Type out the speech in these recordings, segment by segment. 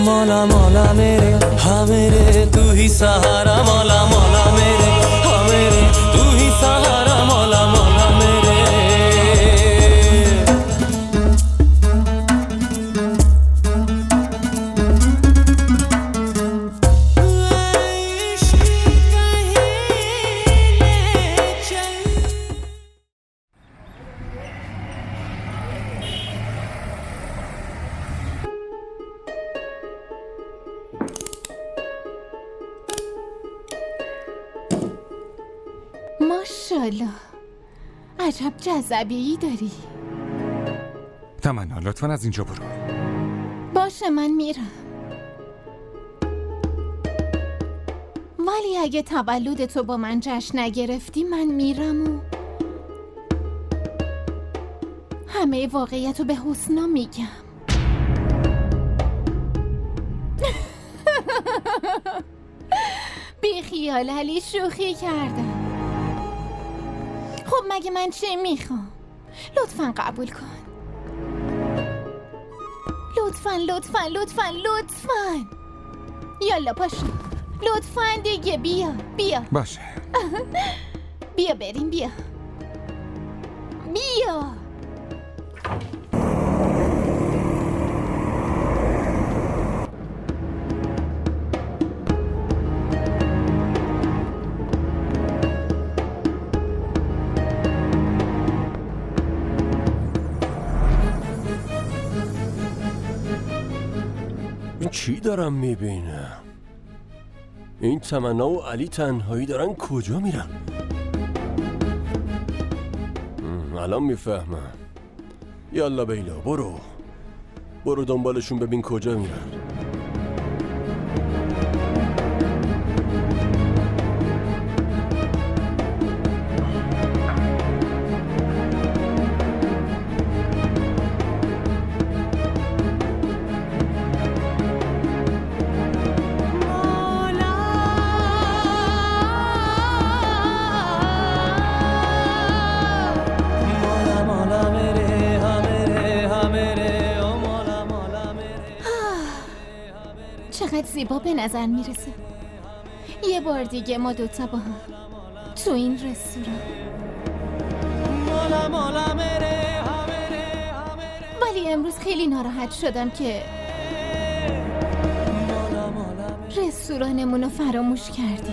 मौला मौला मेरे हाँ मेरे तू ही सहारा मौला मौला मेरे हाँ मेरे तू ही सहारा मौला मौला मेरे ماشاءالله عجب جذبه‌ای داری. تمنا لطفاً از اینجا برو. باشه من میرم، ولی اگه تولد تو با من جشن نگرفتی من میرم و همه واقعیت رو به حسنا میگم. بی خیال علی شوخی کردم. خب مگه من چه میخوام؟ لطفاً قبول کن. لطفاً لطفاً لطفاً لطفاً یالا پاشو، لطفاً دیگه بیا بیا. باشه بیا بریم بیا بیا. چی دارم میبینم؟ این تمنا و علی تنهایی دارن کجا میرن؟ الان میفهمم. یالا بیلا برو دنبالشون ببین کجا میرن. چقدر زیبا به نظر میرسه. یه بار دیگه ما دوتا با هم تو این رستوران. ولی امروز خیلی ناراحت شدم که رستورانمون رو فراموش کردی.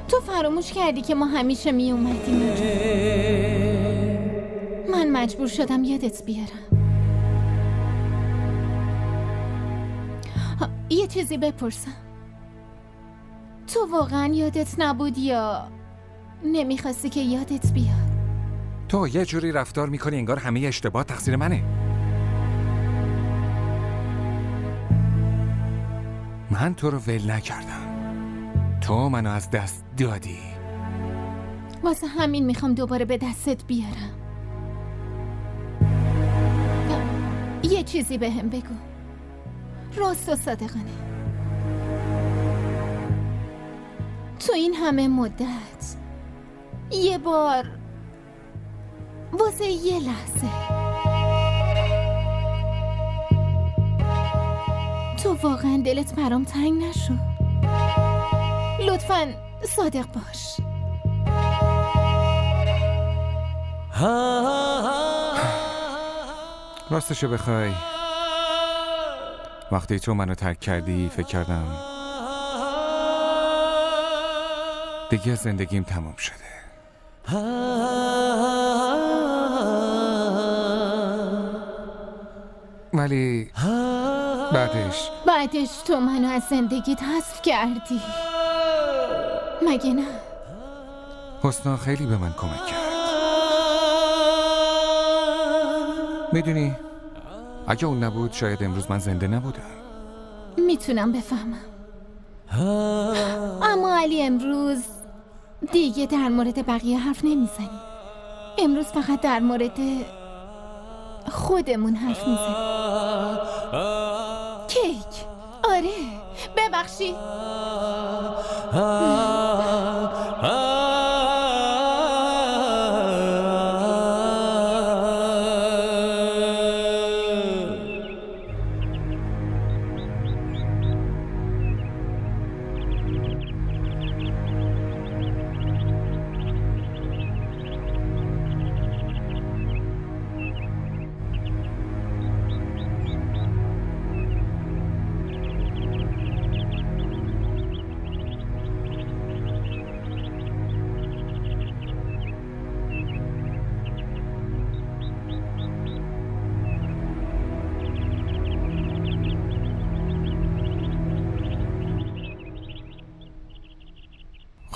تو فراموش کردی که ما همیشه می اومدیم اینجا. من مجبور شدم یادت بیارم. یه چیزی بپرسم، تو واقعا یادت نبود یا نمیخواستی که یادت بیاد؟ تو یه جوری رفتار میکنی انگار همه اشتباه تقصیر منه. من تو رو ول نکردم، تو منو از دست دادی. واسه همین میخوام دوباره به دستت بیارم. یه چیزی بهم بگو، راست و صادقانه. تو این همه مدت یه بار واسه یه لحظه تو واقعا دلت برام تنگ نشد؟ لطفاً صادق باش. راستشو بخوای وقتی تو منو ترک کردی فکر کردم دیگه زندگیم تموم شده. ولی بعدش تو منو از زندگیت حذف کردی، مگه نه؟ حسنا خیلی به من کمک کرد. میدونی اگه اون نبود شاید امروز من زنده نبودم. میتونم بفهمم، اما علی امروز دیگه در مورد بقیه حرف نمیزنی. امروز فقط در مورد خودمون حرف میزنی. کیک؟ آره ببخشید.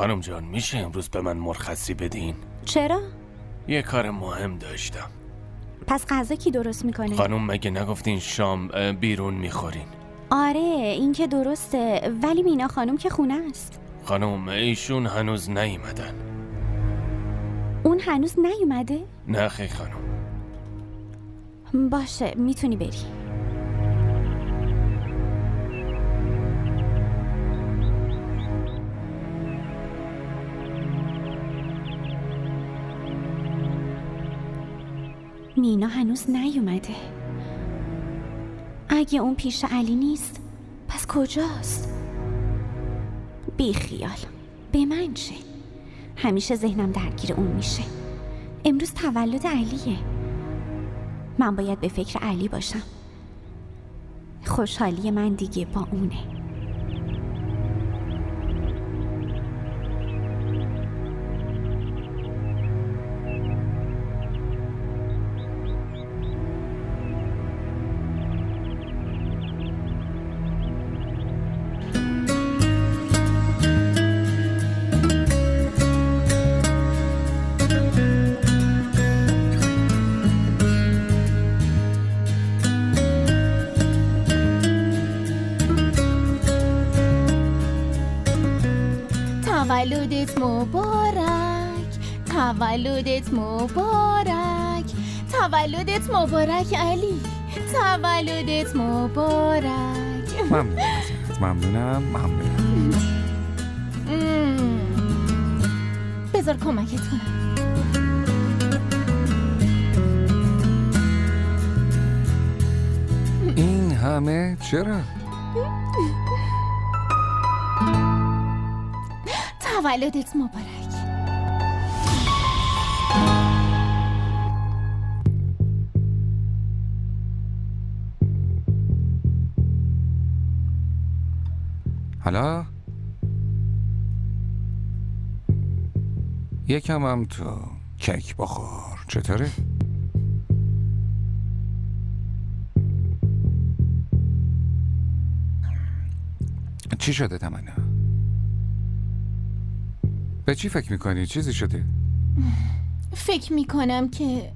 خانم جان میشه امروز به من مرخصی بدین؟ چرا؟ یه کار مهم داشتم. پس غذا کی درست میکنه؟ خانم مگه نگفتین شام بیرون میخورین؟ آره این که درسته، ولی مینا خانم که خونه است. خانم ایشون هنوز نیومدن. اون هنوز نیومده؟ نه خیلی خانم. باشه میتونی بری. مینا هنوز نیومده. اگه اون پیش علی نیست پس کجاست؟ بی خیال، به من چه؟ همیشه ذهنم درگیر اون میشه. امروز تولد علیه. من باید به فکر علی باشم. خوشحالی من دیگه با اونه. تولدت مبارک، تولدت مبارک، تولدت مبارک علی، تولدت مبارک. ممنونم ازت. ممنونم. بذار کمکت کنم. این همه چرا؟ تولدت مبارک. حالا یکم هم تو کیک بخور. چطوره؟ چی شده تمنا؟ به چی فکر میکنی؟ چیزی شده؟ فکر میکنم که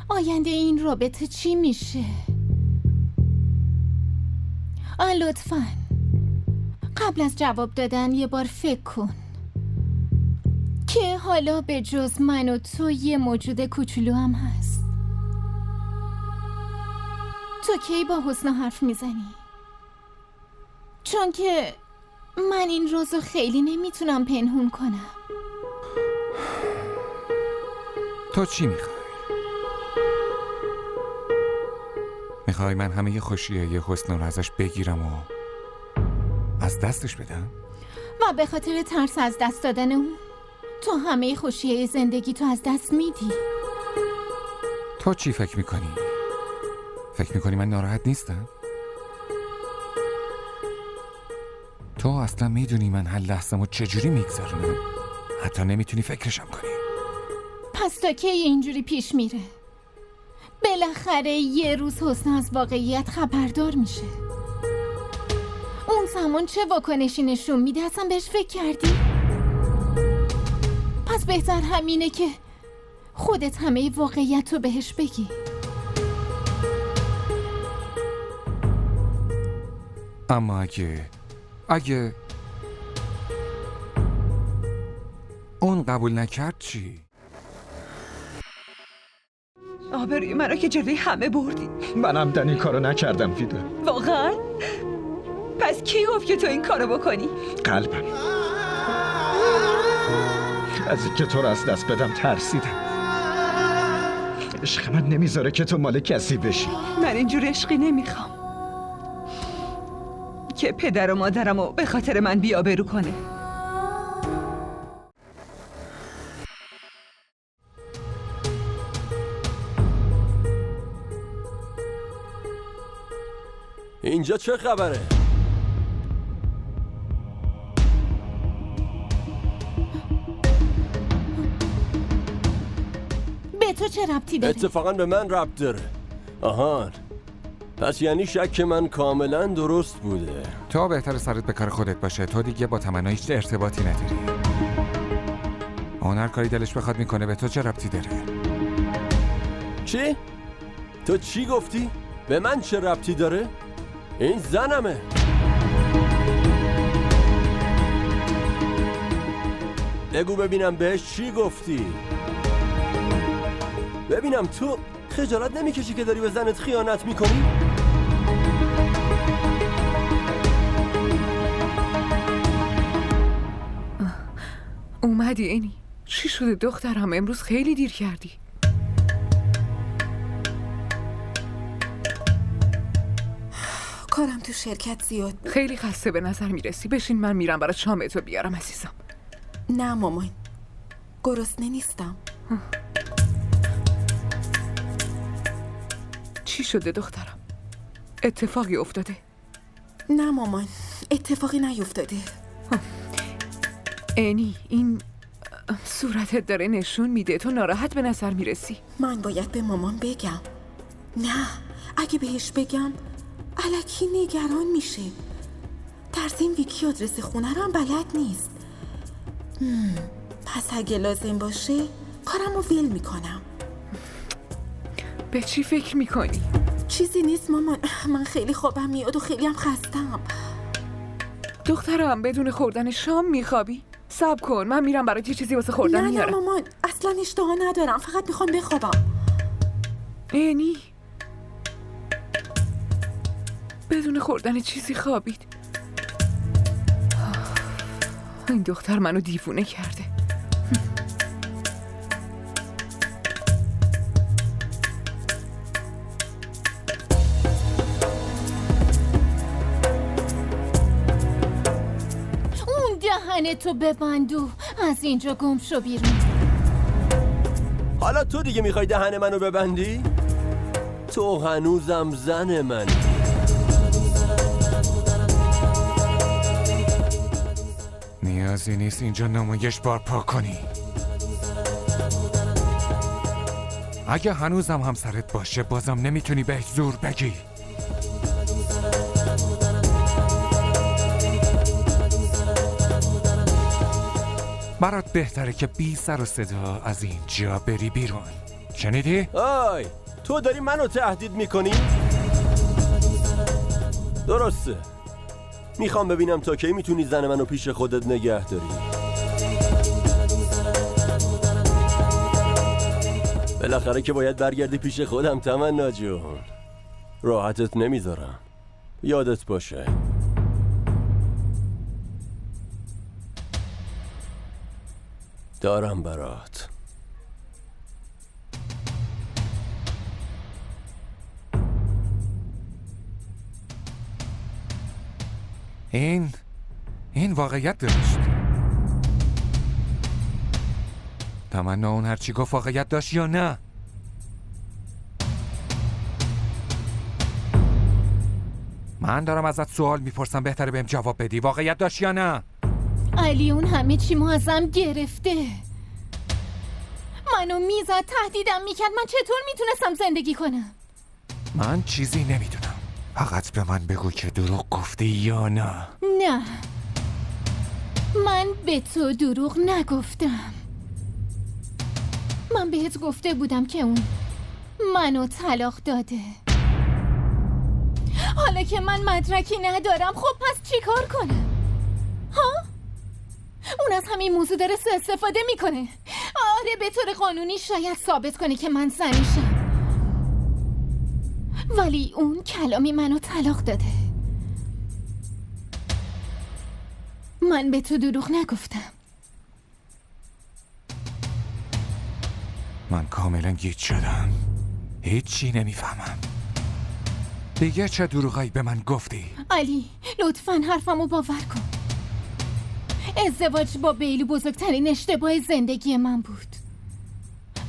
آینده این رابطه چی میشه. لطفاً قبل از جواب دادن یه بار فکر کن که حالا به جز من و تو یه موجود کوچولو هم هست. تو کی با حسن حرف میزنی؟ چون که من این روزو خیلی نمیتونم پنهون کنم. تو چی میخوای؟ میخوای من همه خوشیه یه حسن رو ازش بگیرم و از دستش بدم؟ و به خاطر ترس از دست دادن اون تو همه خوشیه زندگی تو از دست میدی. تو چی فکر میکنی؟ فکر میکنی من ناراحت نیستم؟ تو اصلا میدونی من هر لحظه‌مو چجوری میگذرونم؟ حتی نمیتونی فکرشم کنی. پس تا کی اینجوری پیش میره؟ بالاخره یه روز حسن از واقعیت خبردار میشه. اون زمان چه واکنشی نشون میده؟ اصلا بهش فکر کردی؟ پس بهتر همینه که خودت همه واقعیت رو بهش بگی. اما اگه اون قبول نکرد چی؟ آبروی منو که جلوی همه بردی. منم این کارو نکردم فیده. واقعا؟ پس کی گفت که تو این کارو بکنی؟ قلبم از اینکه تو رو از دست بدم ترسیدم. عشق من نمیذاره که تو مال کسی بشی. من اینجور عشقی نمیخوام که پدر و مادرمو به خاطر من بی‌آبرو کنه. اینجا چه خبره؟ به تو چه ربطی داره؟ اتفاقا به من ربط داره. آهان، پس یعنی شک من کاملا درست بوده. تو بهتر سرت به کار خودت باشه. تو دیگه با تمنا هیچ ارتباطی نداری. اون هر کاری دلش بخواد میکنه، به تو چه ربطی داره؟ چی؟ تو چی گفتی؟ به من چه ربطی داره؟ این زنمه. بگو ببینم بهش چی گفتی؟ ببینم تو خجالت نمیکشی که داری به زنت خیانت میکنی؟ اومدی اینی؟ چی شده دخترم؟ امروز خیلی دیر کردی. کارم تو شرکت زیاد بود. خیلی خسته به نظر میرسی. بشین من میرم برای شامتو بیارم عزیزم. نه مامان، گرسنه نیستم. چی شده دخترم؟ اتفاقی افتاده؟ نه مامان، اتفاقی نیفتاده. اینی این صورتت داره نشون میده تو ناراحت به نظر میرسی. من باید به مامان بگم. نه، اگه بهش بگم الکی نگران میشه. در ضمن ویکی آدرس خونه رو هم بلد نیست. پس اگه لازم باشه کارم رو ول میکنم. به چی فکر میکنی؟ چیزی نیست مامان، من خیلی خوابم میاد و خیلی هم خستم. دخترم بدون خوردن شام میخوابی؟ صبر کن من میرم برات یه چیزی واسه خوردن میارم. نه مامان، اصلا اشتها ندارم، فقط میخوام بخوابم. اینی بدون خوردن چیزی خوابید. این دختر منو دیوونه کرده. اون دهنتو ببندو، از اینجا گم شو بیرون. حالا تو دیگه میخوای دهن منو ببندی؟ تو هنوزم زن منی. نیازی نیست اینجا نمایش برپا کنی. اگه هنوزم همسرت باشه بازم نمیتونی بهش زور بگی. برات بهتره که بی سر و صدا از اینجا بری بیرون. شنیدی؟ آی تو داری منو تهدید میکنی؟ درسته. میخوام ببینم تا کی میتونی زن منو پیش خودت نگه داری. بالاخره که باید برگردی پیش خودم تمنا جون. راحتت نمیذارم. یادت باشه. دارم برات. این واقعیت داشت. تمنا اون هرچی گفت واقعیت داشت یا نه؟ من دارم ازت سوال میپرسم، بهتره بهم جواب بدی. واقعیت داشت یا نه؟ علی اون همه چیمو ازم گرفته. منو میزد، تهدیدم میکرد. من چطور میتونستم زندگی کنم؟ من چیزی نمیدونم. فقط به من بگو که دروغ گفتی یا نه. نه، من به تو دروغ نگفتم. من بهت گفته بودم که اون منو طلاق داده. حالا که من مدرکی ندارم، خب پس چی کار کنم؟ ها؟ اون از همین موضوع داره سوء استفاده میکنه. آره به طور قانونی شاید ثابت کنه که من زنشم، ولی اون کلامی منو طلاق داده. من به تو دروغ نگفتم. من کاملا گیج شدم. هیچی نمیفهمم. دیگه چه دروغایی به من گفتی؟ علی لطفاً حرفمو باور کن. ازدواج با بیلو بزرگترین اشتباه زندگی من بود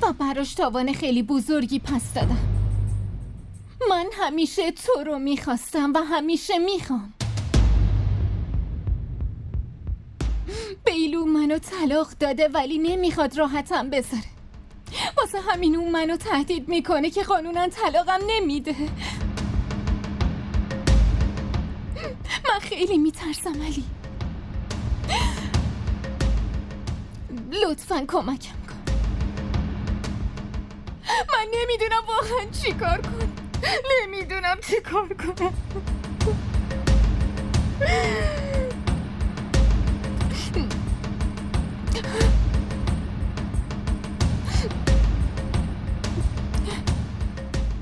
و براش تاوان خیلی بزرگی پس دادم. من همیشه تو رو میخواستم و همیشه میخوام. بیلو منو طلاق داده ولی نمیخواد راحتم بذاره. واسه همین اون منو تهدید میکنه که قانونا طلاقم نمیده. من خیلی میترسم علی. لطفاً کمکم کن. من نمیدونم واقعا چی کار کنم. نمیدونم چی کار کنم.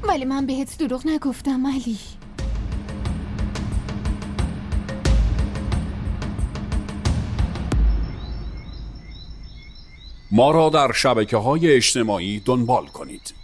ولی من بهت دروغ نگفتم علی. ما را در شبکه‌های اجتماعی دنبال کنید.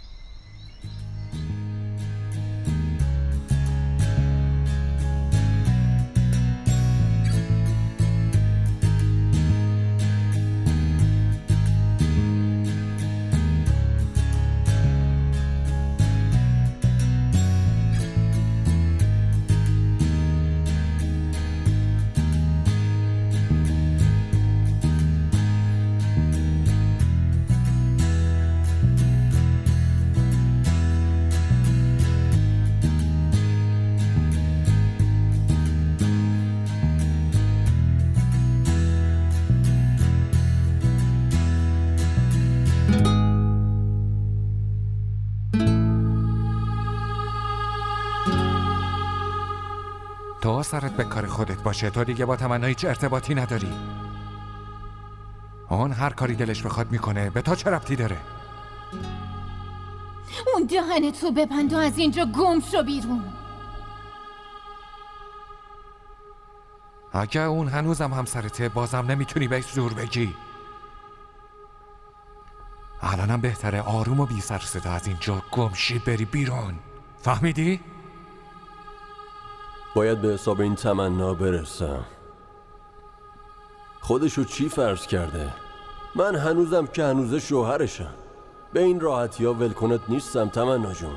تو سرت به کار خودت باشه. تو دیگه با تمنا هیچ ارتباطی نداری. اون هر کاری دلش بخواد میکنه. به تو چه ربطی داره؟ اون دهنتو ببند و از اینجا گم شو بیرون. اگه اون هنوزم همسرته بازم نمیتونی بهش زور بگی. الانم بهتره آروم و بی سر صدا از اینجا گم شی بری بیرون. فهمیدی؟ باید به حساب این تمنا برسم. خودشو چی فرض کرده؟ من هنوزم که هنوز شوهرشم. به این راحتی ها ولکنت نیستم تمنا جون.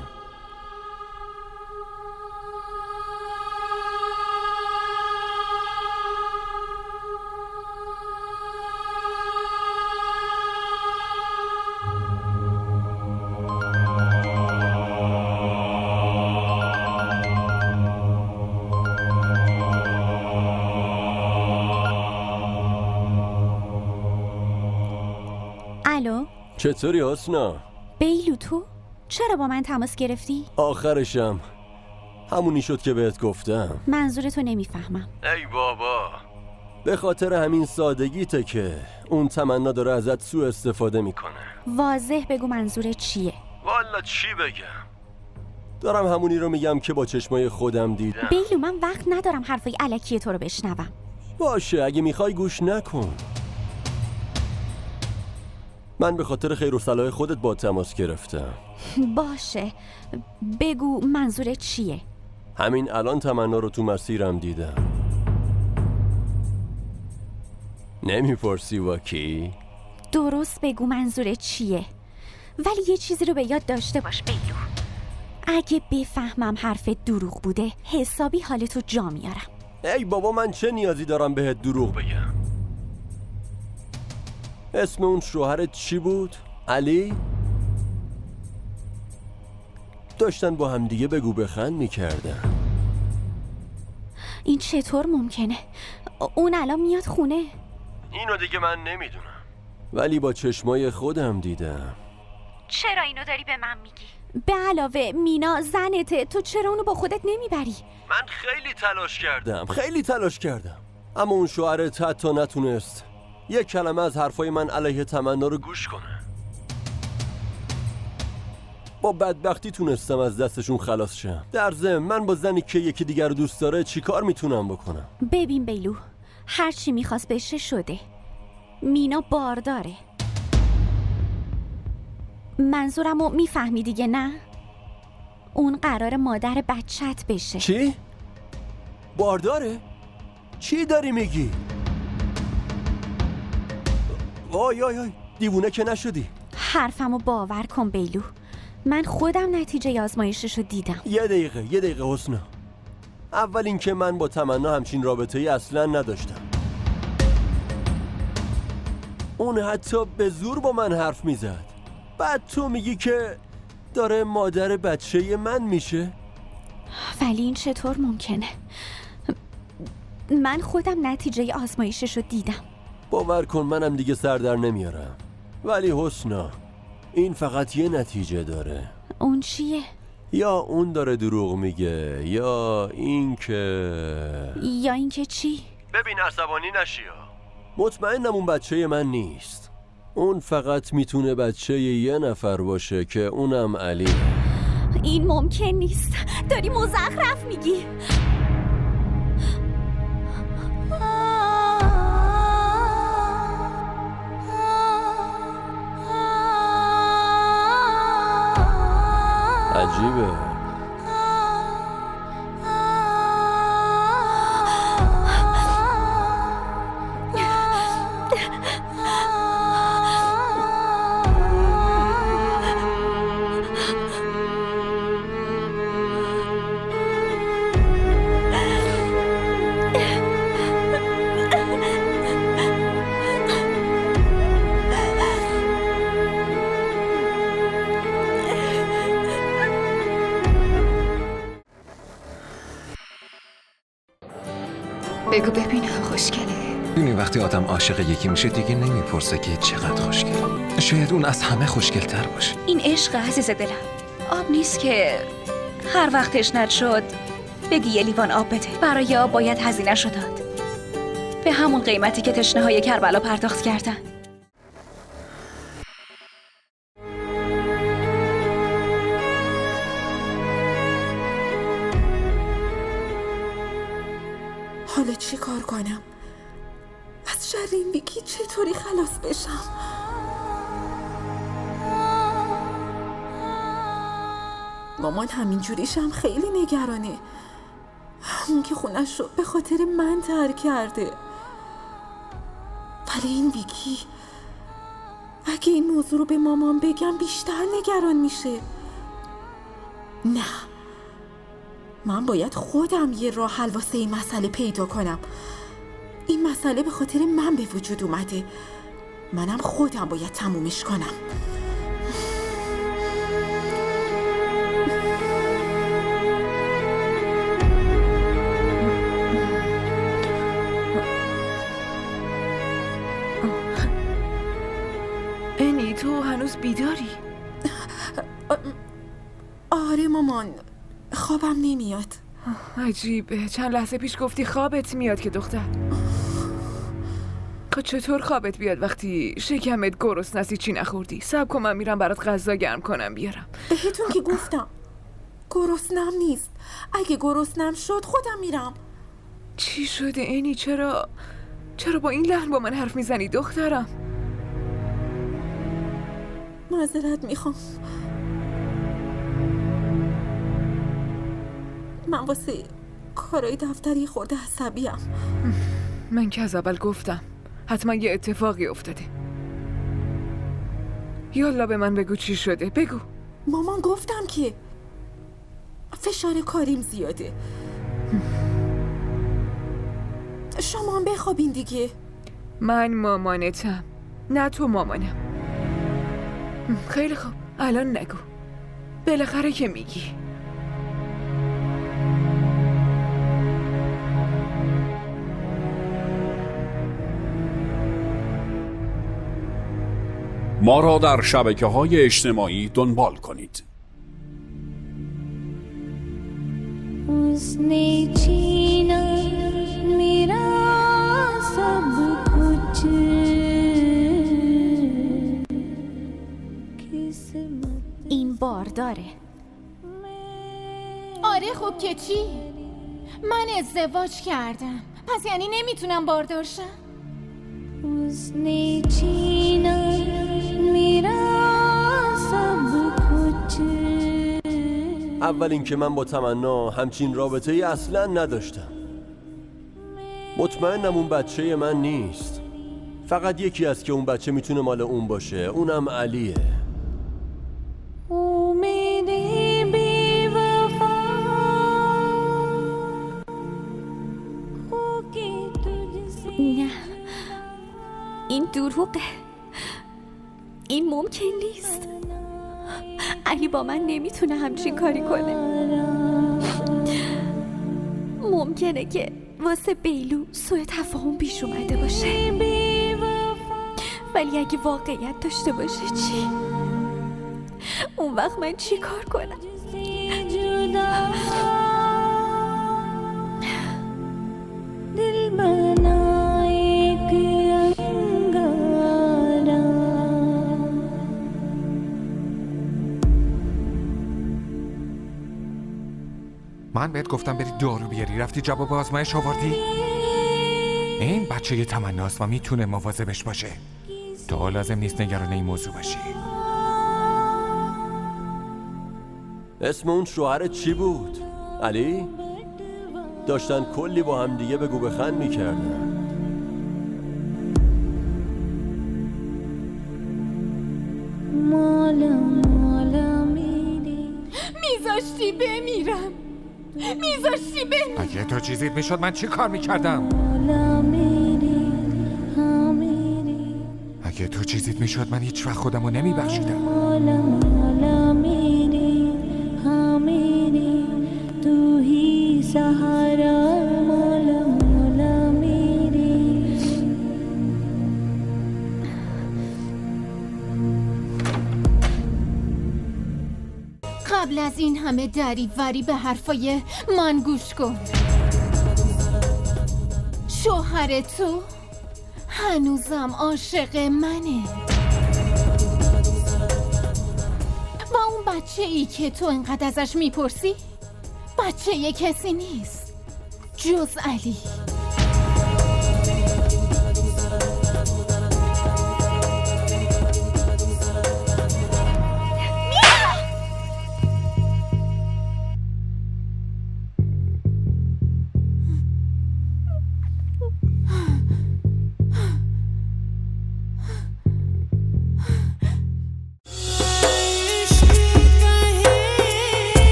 الو، چطوری حسنا؟ بیلو تو؟ چرا با من تماس گرفتی؟ آخرشم همونی شد که بهت گفتم. منظورتو نمیفهمم. ای بابا، به خاطر همین سادگیته که اون تمنا داره ازت سوء استفاده میکنه. واضح بگو منظورت چیه؟ والا چی بگم؟ دارم همونی رو میگم که با چشمای خودم دیدم. بیلو من وقت ندارم حرفای الکی تو رو بشنوم. باشه، اگه میخوای گوش نکن. من به خاطر خیر و صلاح خودت با تماس گرفتم. باشه، بگو منظورت چیه؟ همین الان تمنا رو تو مسیرم دیدم. نمیپرسی واکی؟ درست بگو منظورت چیه؟ ولی یه چیزی رو به یاد داشته باش بیلو. اگه بفهمم حرفت دروغ بوده حسابی حالتو جا میارم. ای بابا، من چه نیازی دارم بهت دروغ بگم؟ اسم اون شوهرت چی بود؟ علی؟ داشتن با هم دیگه بگو بخند میکردن. این چطور ممکنه؟ اون الان میاد خونه؟ اینو دیگه من نمیدونم، ولی با چشمای خودم دیدم. چرا اینو داری به من میگی؟ به علاوه مینا زنته، تو چرا اونو با خودت نمیبری؟ من خیلی تلاش کردم اما اون شوهرت حتی نتونست یک کلمه از حرفای من علیه تمنا رو گوش کنه. با بدبختی تونستم از دستشون خلاص شم. در ضمن من با زنی که یکی دیگر رو دوست داره چی کار میتونم بکنم؟ ببین بیلو، هر چی میخواست بشه شده. مینا بارداره. منظورمو میفهمی دیگه نه؟ اون قرار مادر بچت بشه. چی؟ بارداره؟ چی داری میگی؟ وای دیوونه که نشدی؟ حرفمو باور کن بیلو، من خودم نتیجه آزمایششو دیدم. یه دقیقه حسنا. اول اینکه من با تمنا همچین رابطه‌ای اصلا نداشتم. اون حتی به زور با من حرف میزد. بعد تو میگی که داره مادر بچه من میشه؟ ولی این چطور ممکنه؟ من خودم نتیجه آزمایششو دیدم. باور کن منم دیگه سر در نمیارم. ولی حسنا، این فقط یه نتیجه داره. اون چیه؟ یا اون داره دروغ میگه یا اینکه چی؟ ببین عصبانی نشیا. مطمئنم اون بچه من نیست. اون فقط میتونه بچه یه نفر باشه که اونم علی. این ممکن نیست. داری مزخرف میگی. عجیبه. بگو ببینم خوشگله. این وقتی آدم عاشق یکی میشه دیگه نمیپرسه که چقدر خوشگله. شاید اون از همه خوشگل‌تر باشه. این عشق عزیز دلم. آب نیست که هر وقت تشنت شد بگی یه لیوان آب بده. برای آب باید هزینه شو داد، به همون قیمتی که تشنه‌های کربلا پرداخت کردن. حالا چی کار کنم؟ از شر این ویکی چطوری خلاص بشم؟ مامان همینجوریشم خیلی نگرانه. اون که خونش رو به خاطر من ترک کرده. ولی این ویکی، اگه این موضوع رو به مامان بگم بیشتر نگران میشه. نه، من باید خودم یه راه حل واسه این مسئله پیدا کنم. این مسئله به خاطر من به وجود اومده. منم خودم باید تمومش کنم. انی تو هنوز بیداری؟ آره مامان، خوابم نمیاد. عجیبه، چند لحظه پیش گفتی خوابت میاد که دختر. خب چطور خوابت بیاد وقتی شکمت گرسنه است چی نخوردی؟ صبر کن من میرم برات غذا گرم کنم بیارم. بهتون که گفتم گرسنم نیست. اگه گرسنم شد خودم میرم. چی شده انی؟ چرا با این لحن با من حرف میزنی دخترم؟ معذرت میخوام. من واسه کارهای دفتری خورده عصبیم. من که از اول گفتم حتما یه اتفاقی افتاده. یالا به من بگو چی شده، بگو. مامان گفتم که فشار کاریم زیاده. شما هم بخوابین دیگه. من مامانتم، نه تو مامانم. خیلی خوب، الان نگو، بالاخره که میگی. ما را در شبکه‌های اجتماعی دنبال کنید. این بارداره. آره خب که چی؟ من ازدواج کردم، پس یعنی نمیتونم باردار شم؟ اول اینکه من با تمنا همچین رابطه ای اصلا نداشتم. مطمئنم اون بچه من نیست. فقط یکی هست که اون بچه میتونه مال اون باشه، اونم علیه. نه، این دروغه. این ممکن نیست. علی با من نمیتونه همچین کاری کنه. ممکنه که واسه بیلو سوء تفاهم پیش اومده باشه. ولی اگه واقعیت داشته باشه چی؟ اون وقت من چی کار کنم؟ من بهت گفتم بری دارو بیاری، رفتی جواب آزمایش آوردی؟ این بچه یه تمناست و میتونه مواظبش باشه. تو لازم نیست نگران این موضوع باشی. اسم اون شوهر چی بود؟ علی؟ داشتن کلی با هم دیگه بگو بخند میکردن. میذاشتی بمیرم، میذاشتی بمیرم. اگه تو چیزیت میشد من چی کار میکردم؟ اگه تو چیزیت میشد من هیچ وقت خودمو نمیبخشیدم. قبل از این همه دریوری به حرفای من گوش کن. شوهر تو هنوزم عاشق منه و اون بچه ای که تو انقدر ازش میپرسی بچه ی کسی نیست جز علی.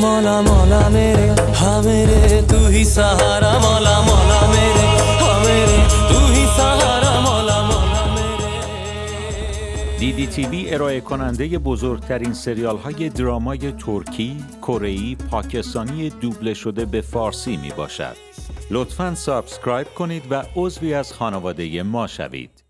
मौला मौला मेरे हाँ मेरे तू ही सहारा मौला मौला मेरे हाँ मेरे तू ही सहारा मौला मौला मेरे. DDTV ارائه کننده بزرگترین سریال های درامای ترکی، کره‌ای، پاکستانی دوبله شده به فارسی می باشد. لطفاً سابسکرایب کنید و عضوی از خانواده ما شوید.